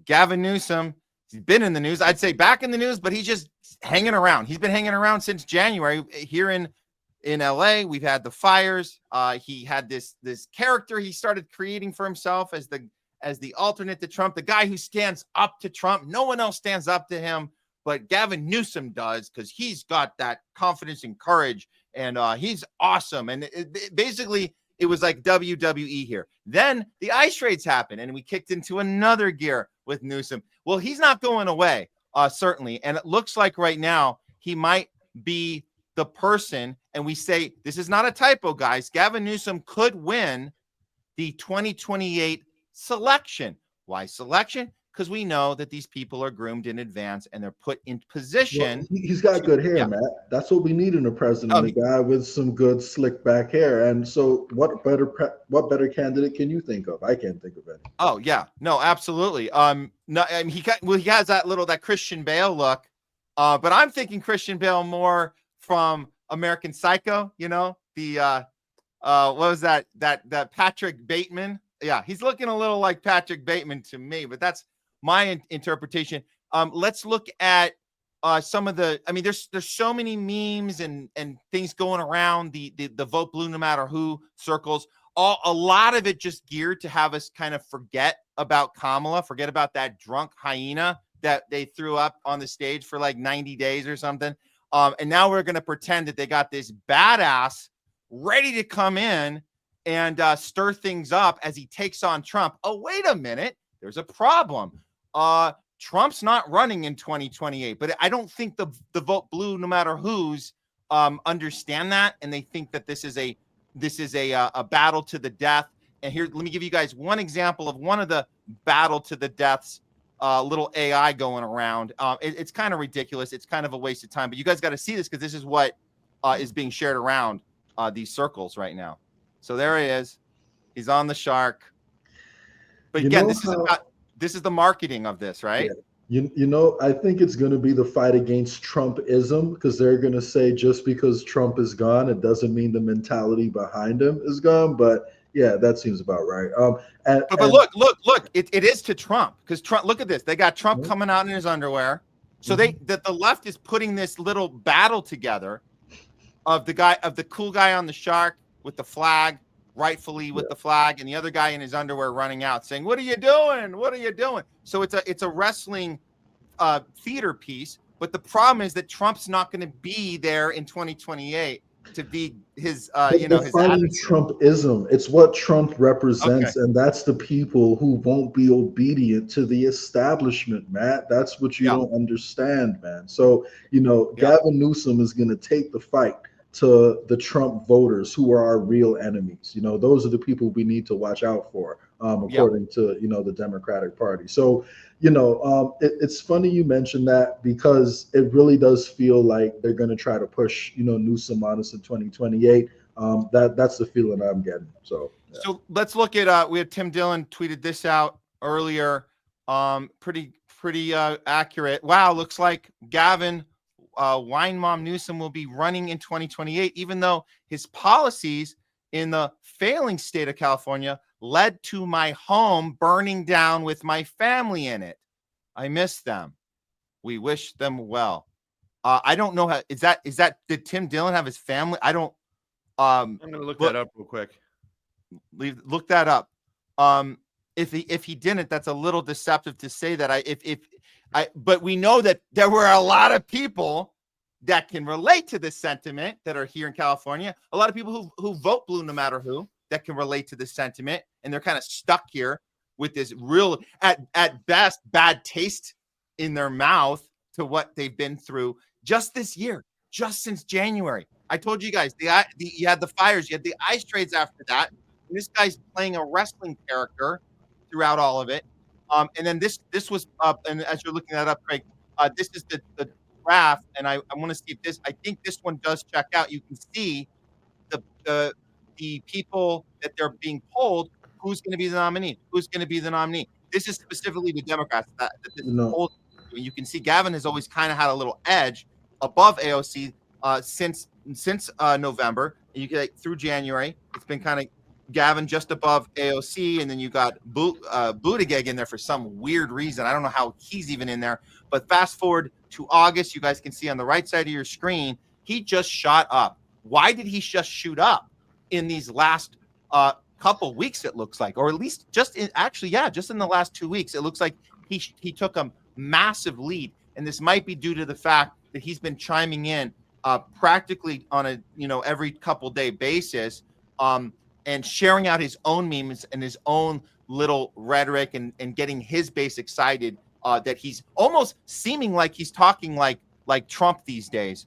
Gavin Newsom, he's been in the news. I'd say back in the news, but he's just hanging around. He's been hanging around since January here in LA. We've had the fires. He had this character he started creating for himself as the alternate to Trump, the guy who stands up to Trump. No one else stands up to him, but Gavin Newsom does, because he's got that confidence and courage, and he's awesome. And basically, it was like WWE here. Then the ice raids happened, and we kicked into another gear with Newsom. Well, he's not going away, certainly. And it looks like right now he might be the person, and we say this is not a typo, guys. Gavin Newsom could win the 2028 selection. Why selection? Because we know that these people are groomed in advance and they're put in position. Well, he's got good hair, Matt. That's what we need in a president, a guy with some good slick back hair. And so what better candidate can you think of? I can't think of any. Oh yeah, no, absolutely. No, I mean, he has that Christian Bale look. But I'm thinking Christian Bale more from American Psycho, the what was that Patrick Bateman? Yeah, he's looking a little like Patrick Bateman to me, but that's my interpretation. Let's look at some of the. I mean, there's so many memes and things going around the vote blue no matter who circles. A lot of it just geared to have us kind of forget about Kamala, forget about that drunk hyena that they threw up on the stage for like 90 days or something. And now we're going to pretend that they got this badass ready to come in and stir things up as he takes on Trump. Oh, wait a minute. There's a problem. Trump's not running in 2028, but I don't think the vote blue, no matter who's, understand that. And they think that this is a battle to the death. And here, let me give you guys one example of one of the battle to the deaths, little AI going around. It's kind of ridiculous. It's kind of a waste of time, but you guys got to see this because this is what is being shared around these circles right now. So there he is. He's on the shark. But again, this is the marketing of this, right? Yeah. I think it's going to be the fight against Trumpism, because they're going to say just because Trump is gone, it doesn't mean the mentality behind him is gone. But yeah, that seems about right. But look, it is to Trump, because Trump. Look at this. They got Trump coming out in his underwear. So the left is putting this little battle together of the cool guy on the shark with the flag, rightfully with the flag, and the other guy in his underwear running out saying, "What are you doing? What are you doing?" So it's a wrestling theater piece. But the problem is that Trump's not going to be there in 2028 to be his his Trumpism. It's what Trump represents, and that's the people who won't be obedient to the establishment, Matt. That's what you don't understand, man. So Gavin Newsom is going to take the fight to the Trump voters, who are our real enemies. Those are the people we need to watch out for, according to the Democratic Party. So it's funny you mentioned that, because it really does feel like they're going to try to push Newsom on us in 2028. That's the feeling I'm getting. So let's look at we had Tim Dillon tweeted this out earlier. Pretty accurate. Wow, looks like Gavin Wine Mom Newsom will be running in 2028, even though his policies in the failing state of California led to my home burning down with my family in it. I miss them. We wish them well. I don't know how is that did Tim Dillon have his family? I don't. I'm gonna look that up real quick. Look that up. If he didn't, that's a little deceptive to say that. But we know that there were a lot of people that can relate to this sentiment that are here in California. A lot of people who vote blue no matter who that can relate to this sentiment, and they're kind of stuck here with this real, at best, bad taste in their mouth to what they've been through just this year, just since January. I told you guys, you had the fires, you had the ice trades after that. And this guy's playing a wrestling character throughout all of it. And then this was up, and as you're looking that up, Craig, this is the graph, and I want to see if this. I think this one does check out. You can see the people that they're being polled. Who's going to be the nominee? Who's going to be the nominee? This is specifically the Democrats. You can see Gavin has always kind of had a little edge above AOC since November. And you get through January, it's been kind of Gavin just above AOC, and then you got Buttigieg in there for some weird reason. I don't know how he's even in there. But fast forward to August, you guys can see on the right side of your screen, he just shot up. Why did he just shoot up in these last couple weeks? It looks like, or at least just in the last 2 weeks, it looks like he took a massive lead, and this might be due to the fact that he's been chiming in practically on a every couple day basis, and sharing out his own memes and his own little rhetoric and getting his base excited that he's almost seeming like he's talking like Trump these days.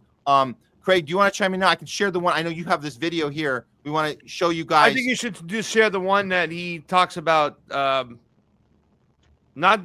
Craig, do you want to chime in now? I can share the one. I know you have this video here. We want to show you guys. I think you should just share the one that he talks about. The one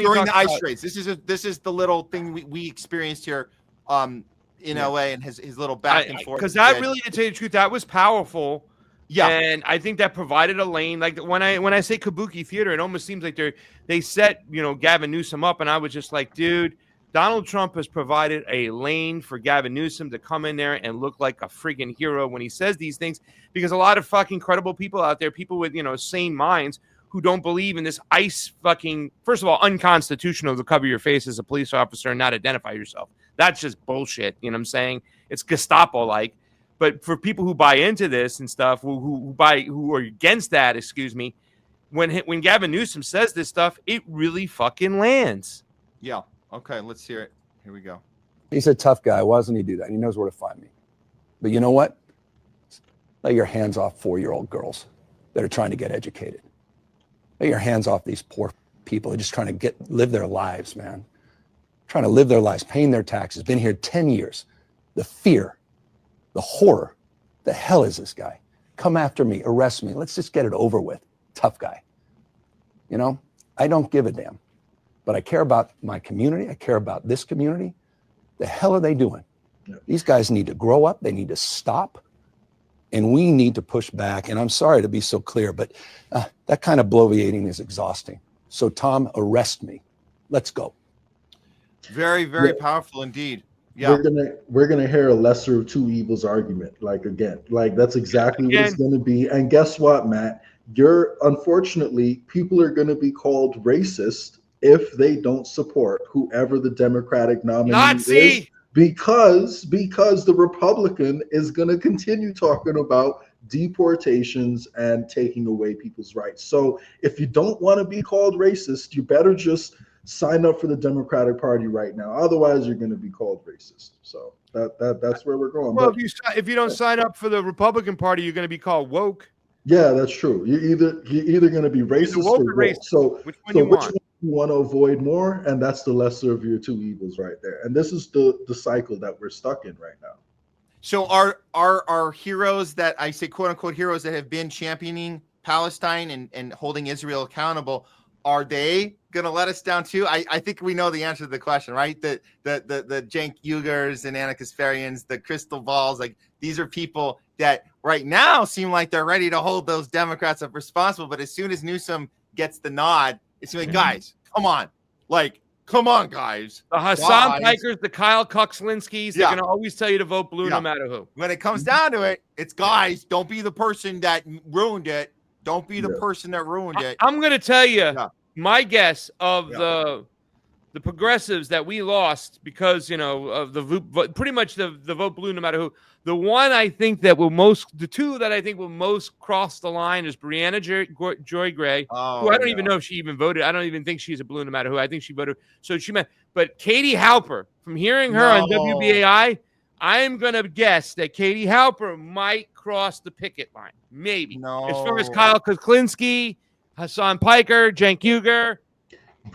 during the ice race. This is the little thing we experienced here in LA, and his little back and forth. Because that really, to tell you the truth, that was powerful. Yeah, and I think that provided a lane. Like when I say Kabuki theater, it almost seems like they set Gavin Newsom up, and I was just like, dude, Donald Trump has provided a lane for Gavin Newsom to come in there and look like a freaking hero when he says these things, because a lot of fucking credible people out there, people with sane minds, who don't believe in this ICE fucking, first of all, unconstitutional to cover your face as a police officer and not identify yourself. That's just bullshit. You know what I'm saying? It's Gestapo-like. But for people who buy into this and stuff, who are against that, when Gavin Newsom says this stuff, it really fucking lands. Yeah. Okay, let's hear it. Here we go. He's a tough guy. Why doesn't he do that? He knows where to find me. But you know what? Lay your hands off 4-year-old girls that are trying to get educated. Lay your hands off these poor people. They're just trying to live their lives, man. Trying to live their lives, paying their taxes. Been here 10 years. The fear, the horror. The hell is this guy? Come after me, arrest me. Let's just get it over with. Tough guy. I don't give a damn. But I care about my community. I care about this community. The hell are they doing? Yeah. These guys need to grow up. They need to stop. And we need to push back. And I'm sorry to be so clear, but that kind of bloviating is exhausting. So Tom, arrest me. Let's go. Very, very powerful indeed. Yeah. We're gonna hear a lesser of two evils argument. That's exactly what it's gonna be. And guess what, Matt? Unfortunately, people are gonna be called racist if they don't support whoever the Democratic nominee is, because the Republican is going to continue talking about deportations and taking away people's rights. So if you don't want to be called racist, you better just sign up for the Democratic Party right now. Otherwise, you're going to be called racist. So that's where we're going. Well, if you don't sign up for the Republican Party, you're going to be called woke. Yeah, that's true. You're either going to be racist or woke. Racist. So which one you want to avoid more, and that's the lesser of your two evils right there. And this is the cycle that we're stuck in right now. So our heroes that I say, quote unquote heroes, that have been championing Palestine and holding Israel accountable, are they gonna let us down too? I think we know the answer to the question, right? The Cenk Uygurs and Anna Kasparians, the crystal balls, like these are people that right now seem like they're ready to hold those Democrats up responsible, but as soon as Newsom gets the nod, it's like, guys, come on. Come on, guys. The Hassan Pikers, the Kyle Kuxlinskis, they're going to always tell you to vote blue no matter who. When it comes down to it, it's guys, don't be the person that ruined it. Don't be the person that ruined it. I'm going to tell you my guess of the progressives that we lost because, of pretty much the vote blue no matter who. The one I think that the two that I think will most cross the line is Brianna Joy Gray, who I don't even know if she even voted. I don't even think she's a blue no matter who. I think she voted. So she meant, but Katie Halper, from hearing her on WBAI, I'm going to guess that Katie Halper might cross the picket line. Maybe. No. As far as Kyle Kuczynski, Hassan Piker, Cenk Uygur,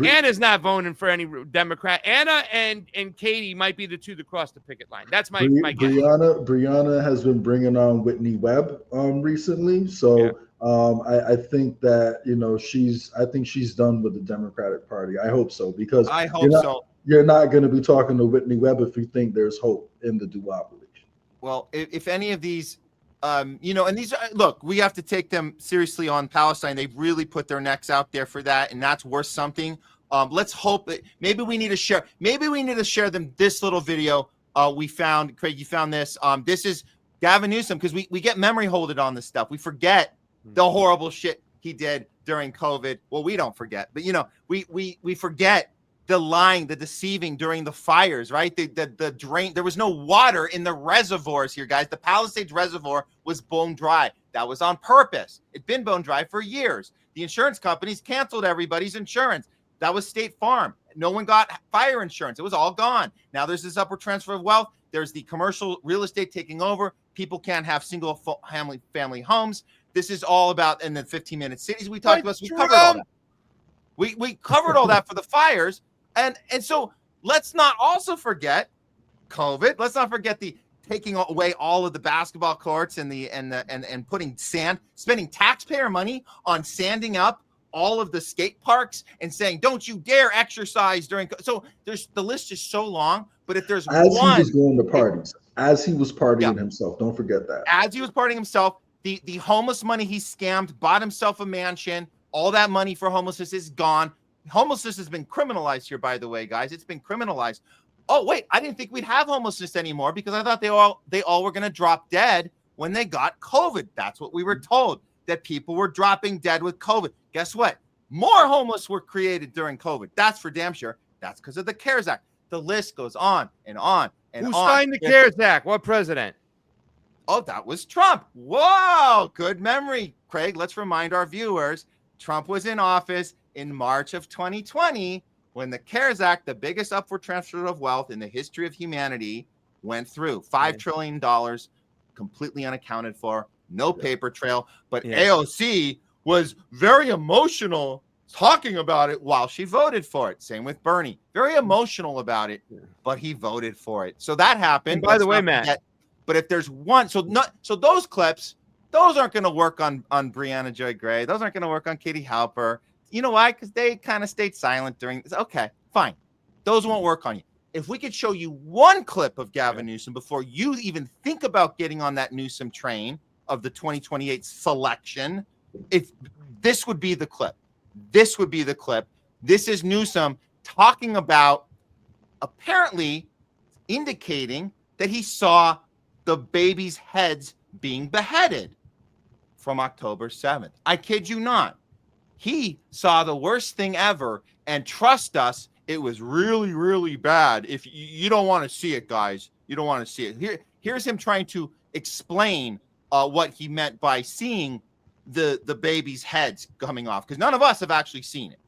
Anna's not voting for any Democrat. Anna and Katie might be the two that cross the picket line. That's my guess. Brianna has been bringing on Whitney Webb recently, so I think that she's done with the Democratic Party. I hope so, because I hope so. You're not going to be talking to Whitney Webb if you think there's hope in the duopoly. Well, if any of these. And these look, we have to take them seriously on Palestine. They've really put their necks out there for that, and that's worth something. Let's hope that maybe we need to share them this little video we found. Craig, you found this. This is Gavin Newsom, because we get memory holded on this stuff. We forget the horrible shit he did during COVID. Well, we don't forget, but we forget the lying, the deceiving during the fires, right? The drain. There was no water in the reservoirs here, guys. The Palisades Reservoir was bone dry. That was on purpose. It'd been bone dry for years. The insurance companies canceled everybody's insurance. That was State Farm. No one got fire insurance. It was all gone. Now there's this upward transfer of wealth. There's the commercial real estate taking over. People can't have single family homes. This is all about in the 15-minute cities we talked about. So we covered all that. We covered all that for the fires. And so let's not also forget COVID. Let's not forget the taking away all of the basketball courts and putting spending taxpayer money on sanding up all of the skate parks and saying, don't you dare exercise during. So the list is so long, but if there's as he was going to parties, as he was partying himself, don't forget that. As he was partying himself, the homeless money he scammed, bought himself a mansion. All that money for homelessness is gone. Homelessness has been criminalized here, by the way, guys. It's been criminalized. Oh, wait, I didn't think we'd have homelessness anymore because I thought they all were going to drop dead when they got COVID. That's what we were told, that people were dropping dead with COVID. Guess what? More homeless were created during COVID. That's for damn sure. That's because of the CARES Act. The list goes on and on and on. Who signed the CARES Act? What president? Oh, that was Trump. Whoa, good memory, Craig. Let's remind our viewers, Trump was in office in March of 2020 when the CARES Act, the biggest upward transfer of wealth in the history of humanity, went through. $5 trillion, completely unaccounted for, no paper trail. But AOC was very emotional talking about it while she voted for it. Same with Bernie. Very emotional about it, but he voted for it. So that happened. And by the way, Matt. But if there's one, so those clips, those aren't going to work on Breonna Joy Gray. Those aren't going to work on Katie Halper. You know why? Because they kind of stayed silent during this. Okay, fine. Those won't work on you. If we could show you one clip of Gavin Newsom before you even think about getting on that Newsom train of the 2028 selection, if this would be the clip. This would be the clip. This is Newsom talking about apparently indicating that he saw the babies' heads being beheaded from October 7th. I kid you not. He saw the worst thing ever, and trust us, it was really, really bad. If you don't want to see it, guys, you don't want to see it. Here's him trying to explain what he meant by seeing the babies' heads coming off, because none of us have actually seen it.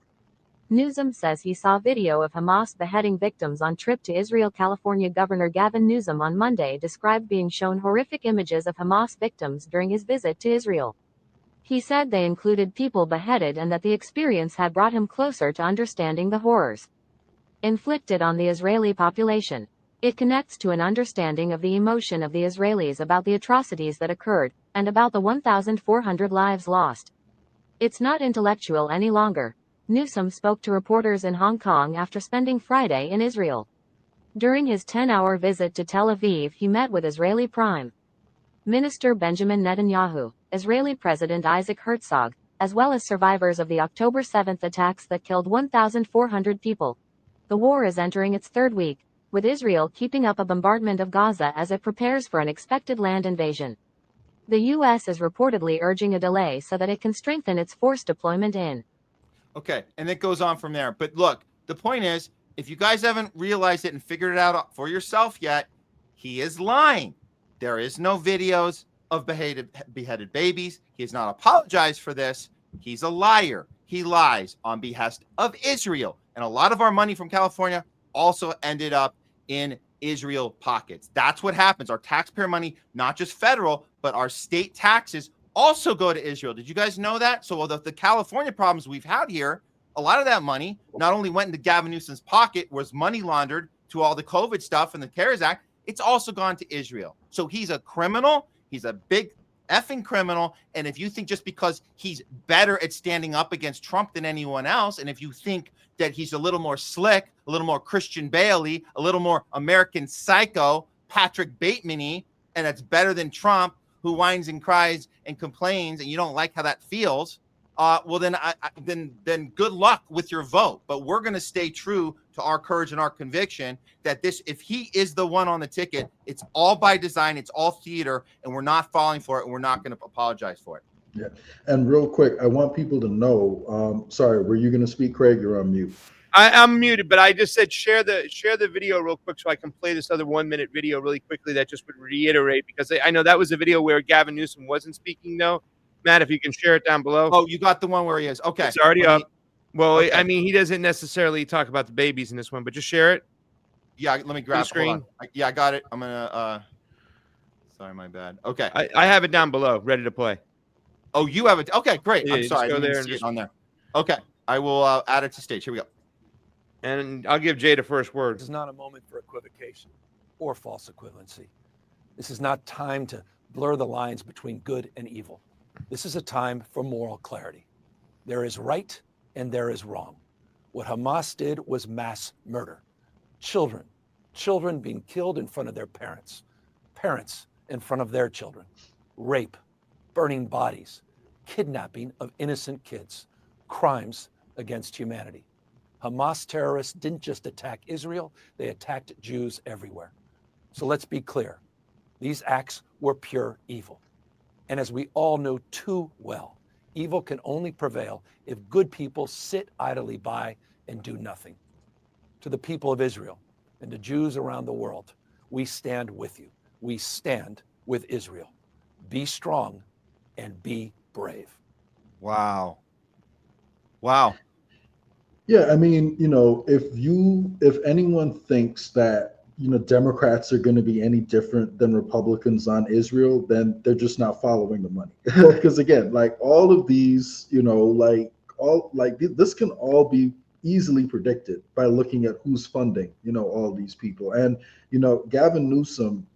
Newsom says he saw video of Hamas beheading victims on trip to Israel. California Governor Gavin Newsom on Monday described being shown horrific images of Hamas victims during his visit to Israel. He said they included people beheaded and that the experience had brought him closer to understanding the horrors inflicted on the Israeli population. It connects to an understanding of the emotion of the Israelis about the atrocities that occurred, and about the 1,400 lives lost. It's not intellectual any longer. Newsom spoke to reporters in Hong Kong after spending Friday in Israel. During his 10-hour visit to Tel Aviv, he met with Israeli Prime Minister Benjamin Netanyahu, Israeli President Isaac Herzog, as well as survivors of the October 7th attacks that killed 1,400 people. The war is entering its third week, with Israel keeping up a bombardment of Gaza as it prepares for an expected land invasion. The U.S. is reportedly urging a delay so that it can strengthen its force deployment in. Okay, and it goes on from there. But look, the point is, if you guys haven't realized it and figured it out for yourself yet, he is lying. There is no videos of beheaded babies. He has not apologized for this. He's a liar. He lies on behest of Israel. And a lot of our money from California also ended up in Israel pockets. That's what happens. Our taxpayer money, not just federal, but our state taxes also go to Israel. Did you guys know that? So the California problems we've had here, a lot of that money not only went into Gavin Newsom's pocket, was money laundered to all the COVID stuff and the CARES Act, it's also gone to Israel. So he's a criminal. He's a big effing criminal. And if you think just because he's better at standing up against Trump than anyone else, and if you think that he's a little more slick, a little more Christian Bale-y, a little more American Psycho, Patrick Bateman-y, and that's better than Trump, who whines and cries and complains, and you don't like how that feels, well then good luck with your vote. But we're going to stay true to our courage and our conviction that if he is the one on the ticket, it's all by design, it's all theater, and we're not falling for it, and we're not going to apologize for it. Yeah, and real quick, I want people to know. Sorry, were you going to speak, Craig? You're on mute. I'm muted, but I just said share the video real quick so I can play this other 1 minute video really quickly that just would reiterate, because I know that was a video where Gavin Newsom wasn't speaking though. Matt, if you can share it down below. Oh, you got the one where he is. Okay. It's already up. Well, okay. I mean, he doesn't necessarily talk about the babies in this one, but just share it. Yeah, let me grab the screen. Yeah, I got it. I'm gonna sorry, my bad. Okay. I have it down below, ready to play. Oh, you have it. Okay, great. Yeah, I'm sorry. go I didn't there see and it on there. Okay. I will add it to stage. Here we go. And I'll give Jay the first word. This is not a moment for equivocation or false equivalency. This is not time to blur the lines between good and evil. This is a time for moral clarity. There is right and there is wrong. What Hamas did was mass murder. Children being killed in front of their parents in front of their children, rape, burning bodies, kidnapping of innocent kids, crimes against humanity. Hamas terrorists didn't just attack Israel, they attacked Jews everywhere. So let's be clear. These acts were pure evil. And as we all know too well, evil can only prevail if good people sit idly by and do nothing. To the people of Israel and to Jews around the world, we stand with you. We stand with Israel. Be strong and be brave. Wow. Wow. Yeah, I mean, if anyone thinks that, Democrats are going to be any different than Republicans on Israel, then they're just not following the money. Because again, like all of these, this can all be easily predicted by looking at who's funding, all these people. And, Gavin Newsom,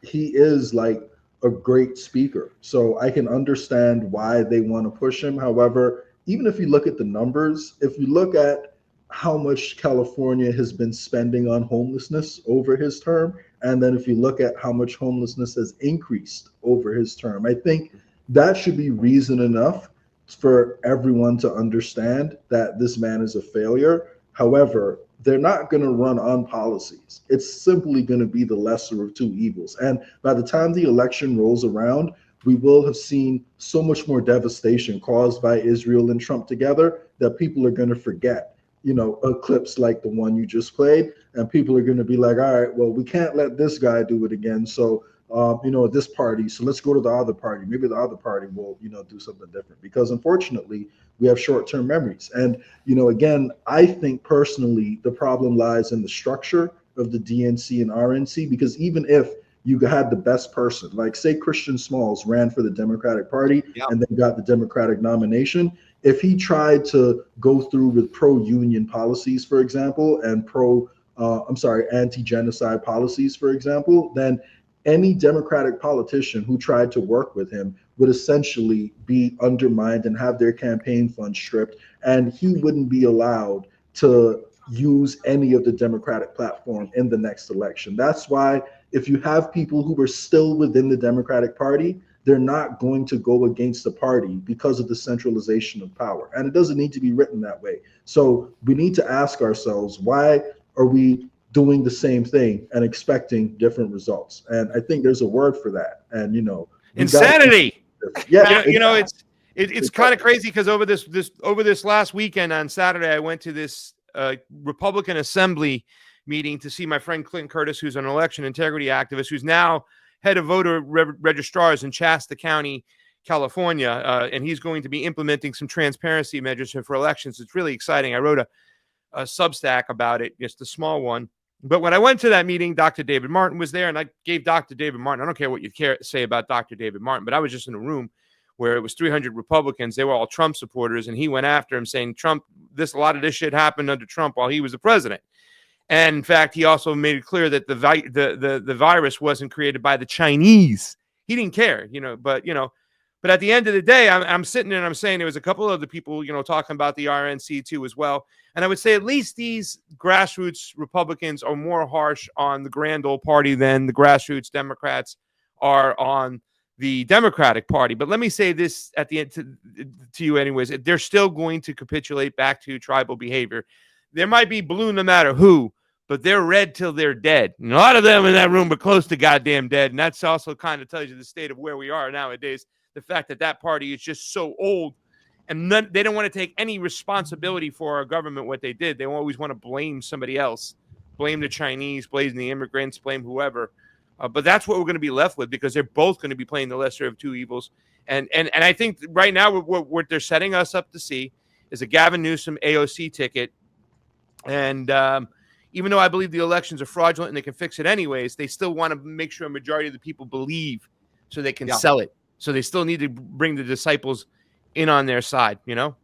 he is like a great speaker. So I can understand why they want to push him. However, even if you look at the numbers, if you look at how much California has been spending on homelessness over his term, and then if you look at how much homelessness has increased over his term, I think that should be reason enough for everyone to understand that this man is a failure. However, they're not going to run on policies. It's simply going to be the lesser of two evils. And by the time the election rolls around, we will have seen so much more devastation caused by Israel and Trump together that people are going to forget, clips like the one you just played. And people are going to be like, all right, well, we can't let this guy do it again. So, this party, so let's go to the other party. Maybe the other party will, do something different, because unfortunately we have short-term memories. And, again, I think personally, the problem lies in the structure of the DNC and RNC, because even if you had the best person, like say Christian Smalls ran for the Democratic Party and then got the Democratic nomination. If he tried to go through with pro-union policies, for example, and anti-genocide policies, for example, then any Democratic politician who tried to work with him would essentially be undermined and have their campaign funds stripped, and he wouldn't be allowed to use any of the Democratic platform in the next election. That's why if you have people who are still within the Democratic Party, they're not going to go against the party because of the centralization of power. And it doesn't need to be written that way. So we need to ask ourselves, why are we doing the same thing and expecting different results? And I think there's a word for that. And, insanity. Yeah. It's kind of crazy, because over this last weekend on Saturday, I went to this Republican Assembly meeting to see my friend Clinton Curtis, who's an election integrity activist, who's now head of voter registrars in Shasta County, California, and he's going to be implementing some transparency measures for elections. It's really exciting. I wrote a Substack about it, just a small one. But when I went to that meeting, Dr. David Martin was there, and I gave Dr. David Martin, I don't care what you say about Dr. David Martin, but I was just in a room where it was 300 Republicans. They were all Trump supporters, and he went after him saying, a lot of this shit happened under Trump while he was the president. And in fact, he also made it clear that the virus wasn't created by the Chinese. He didn't care, but at the end of the day, I'm sitting there and I'm saying there was a couple of other people, talking about the RNC too as well. And I would say at least these grassroots Republicans are more harsh on the grand old party than the grassroots Democrats are on the Democratic Party. But let me say this at the end to you anyways. They're still going to capitulate back to tribal behavior. There might be blue no matter who, but they're red till they're dead. And a lot of them in that room are close to goddamn dead. And that's also kind of tells you the state of where we are nowadays. The fact that that party is just so old, and they don't want to take any responsibility for our government, what they did. They always want to blame somebody else, blame the Chinese, blame the immigrants, blame whoever. But that's what we're going to be left with, because they're both going to be playing the lesser of two evils. And I think right now what they're setting us up to see is a Gavin Newsom AOC ticket. And even though I believe the elections are fraudulent and they can fix it anyways, they still want to make sure a majority of the people believe so they can sell it. So they still need to bring the disciples in on their side, you know?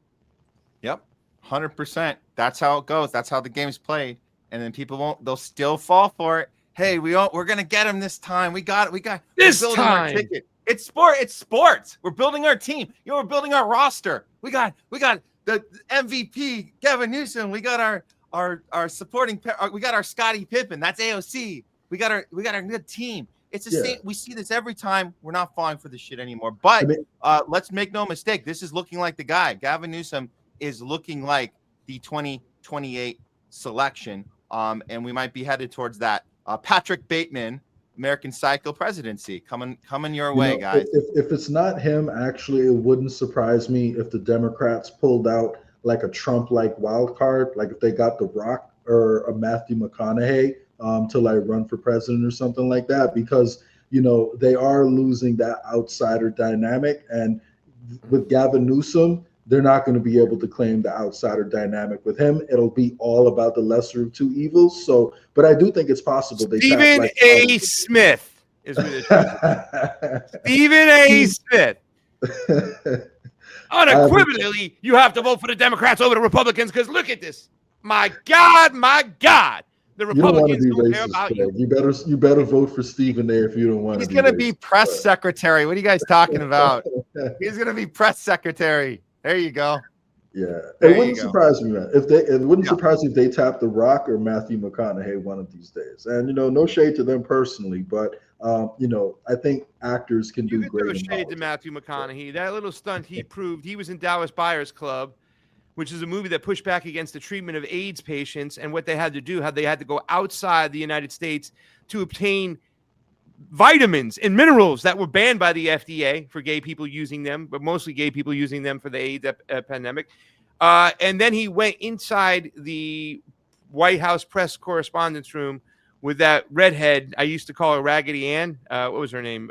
Yep. 100%. That's how it goes. That's how the game's played. And then people they'll still fall for it. Hey, we're going to get him this time. We got this time. It's sports. We're building our team. We're building our roster. We got the MVP, Gavin Newsom. We got our supporting, we got our Scottie Pippen. That's AOC. We got our good team. It's the same. We see this every time. We're not falling for this shit anymore. But let's make no mistake. This is looking like the guy. Gavin Newsom is looking like the 2028 selection. And we might be headed towards that. Patrick Bateman, American Psycho presidency, coming your way, guys. If it's not him, actually, it wouldn't surprise me if the Democrats pulled out like a Trump-like wild card, like if they got The Rock or a Matthew McConaughey to like run for president or something like that, because they are losing that outsider dynamic, and with Gavin Newsom, they're not going to be able to claim the outsider dynamic with him. It'll be all about the lesser of two evils. So, but I do think it's possible. Stephen A. Smith is who they're Stephen A. Smith. Unequivocally, you have to vote for the Democrats over the Republicans, because look at this. My God. The Republicans don't care about you. You better vote for Stephen A. if you don't want to. He's going to be press secretary. What are you guys talking about? He's going to be press secretary. There you go. Yeah, it wouldn't surprise me, man. It wouldn't surprise me if they tap The Rock or Matthew McConaughey one of these days. And no shade to them personally, but I think actors can do great. No shade to Matthew McConaughey. That little stunt he proved. He was in Dallas Buyers Club, which is a movie that pushed back against the treatment of AIDS patients and what they had to do, how they had to go outside the United States to obtain vitamins and minerals that were banned by the FDA for gay people using them, but mostly gay people using them for the AIDS pandemic. And then he went inside the White House press correspondence room with that redhead. I used to call her Raggedy Ann. What was her name?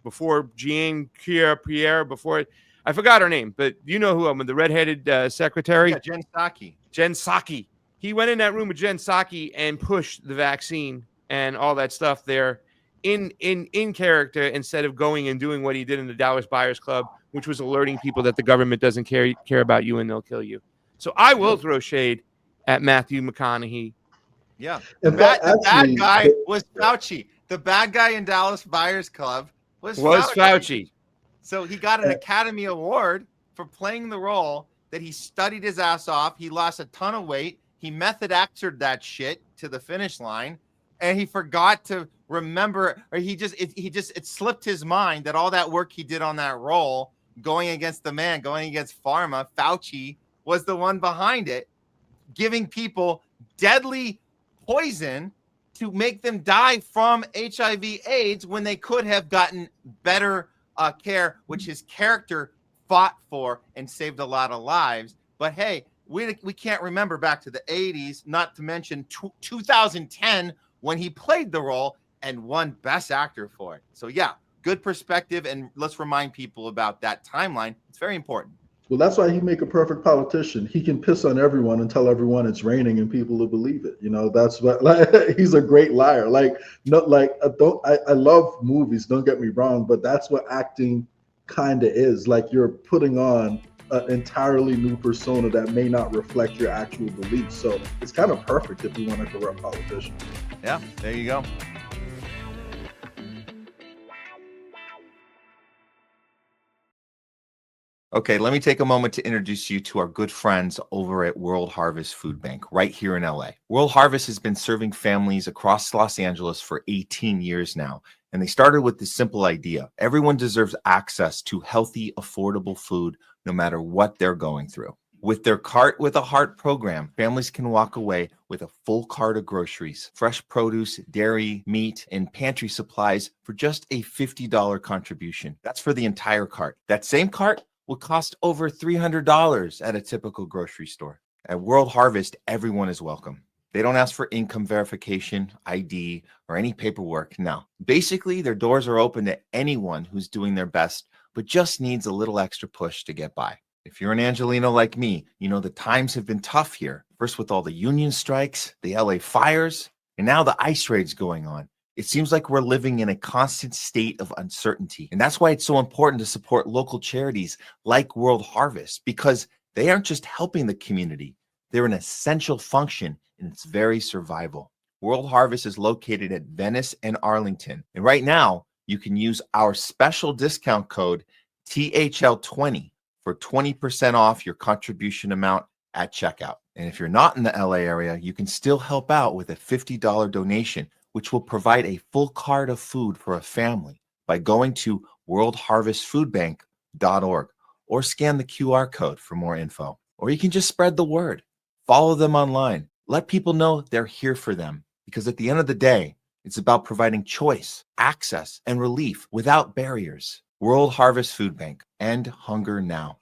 Before Jean Pierre, before I forgot her name, but you know who I'm with, the redheaded secretary. Yeah, Jen Psaki. Jen Psaki. He went in that room with Jen Psaki and pushed the vaccine and all that stuff there in character, instead of going and doing what he did in the Dallas Buyers Club, which was alerting people that the government doesn't care about you and they'll kill you. So I will throw shade at Matthew McConaughey. Yeah. The bad guy was Fauci. The bad guy in Dallas Buyers Club was Fauci. So he got an Academy Award for playing the role that he studied his ass off. He lost a ton of weight. He method acted that shit to the finish line, and he forgot to remember, or it slipped his mind that all that work he did on that role, going against pharma, Fauci was the one behind it, giving people deadly poison to make them die from HIV/AIDS when they could have gotten better care, which his character fought for and saved a lot of lives. But hey, we can't remember back to the 80s, not to mention 2010 when he played the role and won Best Actor for it. So yeah, good perspective, and let's remind people about that timeline. It's very important. Well, that's why he make a perfect politician. He can piss on everyone and tell everyone it's raining, and people will believe it. That's what. Like, he's a great liar. I love movies. Don't get me wrong, but that's what acting kind of is. Like, you're putting on an entirely new persona that may not reflect your actual beliefs. So it's kind of perfect if you want a corrupt politician. Yeah, there you go. Okay, let me take a moment to introduce you to our good friends over at World Harvest Food Bank right here in LA. World Harvest has been serving families across Los Angeles for 18 years now. And they started with this simple idea. Everyone deserves access to healthy, affordable food, no matter what they're going through. With their Cart with a Heart program, families can walk away with a full cart of groceries, fresh produce, dairy, meat, and pantry supplies for just a $50 contribution. That's for the entire cart. That same cart will cost over $300 at a typical grocery store. At World Harvest, everyone is welcome. They don't ask for income verification, ID, or any paperwork. No. Basically, their doors are open to anyone who's doing their best, but just needs a little extra push to get by. If you're an Angelino like me, you know the times have been tough here. First with all the union strikes, the LA fires, and now the ICE raids going on. It seems like we're living in a constant state of uncertainty. And that's why it's so important to support local charities like World Harvest, because they aren't just helping the community. They're an essential function in its very survival. World Harvest is located at Venice and Arlington. And right now, you can use our special discount code THL20 for 20% off your contribution amount at checkout. And if you're not in the LA area, you can still help out with a $50 donation, which will provide a full cart of food for a family by going to worldharvestfoodbank.org or scan the QR code for more info. Or you can just spread the word. Follow them online. Let people know they're here for them, because at the end of the day, it's about providing choice, access, and relief without barriers. World Harvest Food Bank. End hunger now.